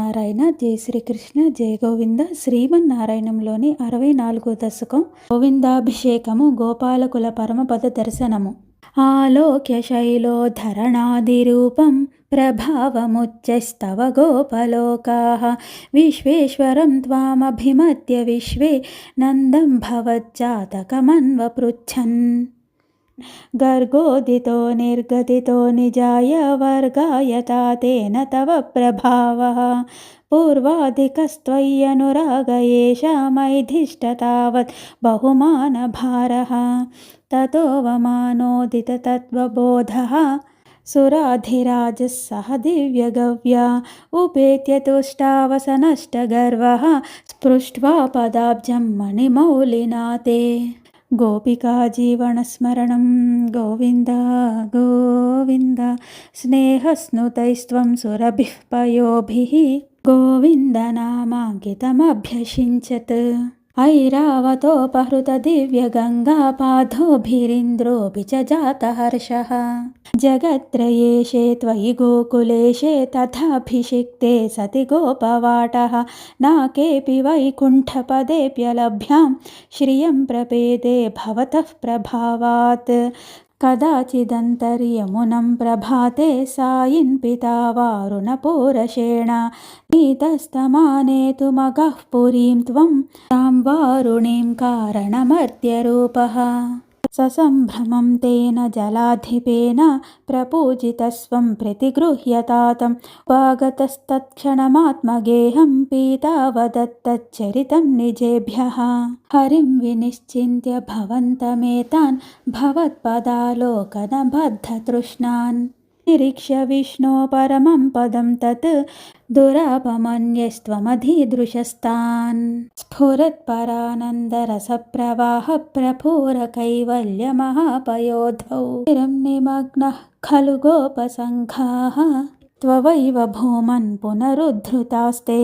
శ్రీమన్నారాయణ. జై శ్రీకృష్ణ, జయ గోవింద. శ్రీమన్నారాయణంలోని 64వ దశకం గోవిందాభిషేకము, గోపాలకుల పరమపద దర్శనము. ఆలోక్య శైలోధరణాదిరూపం ప్రభావముచ్చస్తవ గోపలోకాః విశ్వేశ్వరం త్వామభిమత్య విశ్వే నందం భవజ్జాతకమన్వపృచ్ఛన్. గర్గోదితో నిర్గదితో నిజాయ వర్గాయతా తేన తవ ప్రభావః పూర్వాధికస్త్వయ్యనురాగ ఏష మైధిష్ట తావత్ బహుమానభారః. తతోవమానోదిత తత్వబోధః సురాధిరాజः సహ దివ్యగవ్యా ఉపేత్య తుష్టావసనష్టగర్వః స్పృష్ట్వా పదాబ్జం మణిమౌళినా తే. గోపికా జీవనస్మరణం గోవింద గోవింద. స్నేహస్నుతైస్త్వం సురభిః పయోభిః గోవిందనామాంకితమభ్యషించత్. ఐరావతోపహృత దివ్యగంగాపాదోభిరింద్రోऽపి చ జాతహర్షः. జగత్రయేషే త్వయి గోకులేశే తథాభిషిక్తే సతి గోపవాటः నాకేऽపి వైకుంఠపదేऽప్యలభ్యాం శ్రియం ప్రపేదే భవతః ప్రభావాత్. కదాచిదంతర్యమునం ప్రభాతే సాయిన్ పితా వారుణపూరషేణ నీతస్తమానేతుమగః పురీం త్వం తాం వారుణీం కారణమర్త్యరూపः. ససంభ్రమం తేన జలాధిపేన ప్రపూజితస్వం ప్రతిగృహ్యతాతం ఉపాగతస్తత్క్షణమాత్మగేహం పీతావదత్తచ్చరితం నిజేభ్యః. హరిం వినిశ్చింత్య భవంతమేతాన్ భవత్పదాలోకనబద్ధతృష్ణాన్ నిరీక్ష్య విష్ణో పరమం పదం తత్ దురాపమన్యస్త్వమధీదృశస్తాన్. స్ఫురత్పరానందరసప్రవాహ ప్రఫుర కైవల్యమహాపయోధౌ చిరం నిమగ్నః ఖలు గోపసంఘాః త్వవైవ భూమన్ పునరుద్ధృతాస్తే.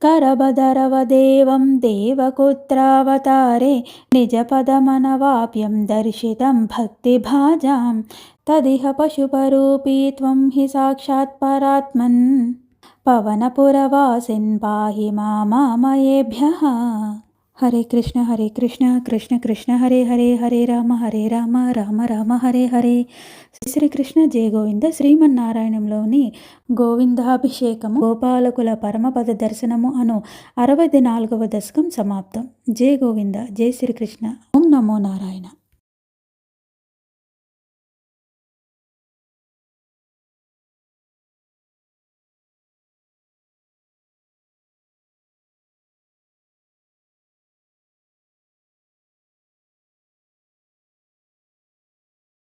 కరబదరవదేవం దేవకుత్రావతారే నిజపదమనవాప్యం దర్శితం భక్తిభాజాం తదిహ పశుపరూపీ త్వం హి సాక్షాత్ పరాత్మన్ పవనపురవాసిన్ పాహి మామయేభ్యః. హరే కృష్ణ కృష్ణ కృష్ణ హరే హరే హరే రామ రామ రామ హరే హరే. శ్రీకృష్ణ జయ గోవింద. శ్రీమన్నారాయణంలోని గోవిందాభిషేకము, గోపాలకుల పరమపద దర్శనము అను 64వ దశకం సమాప్తం. జయ గోవింద. జయ శ్రీకృష్ణ. ఓం నమో నారాయణ.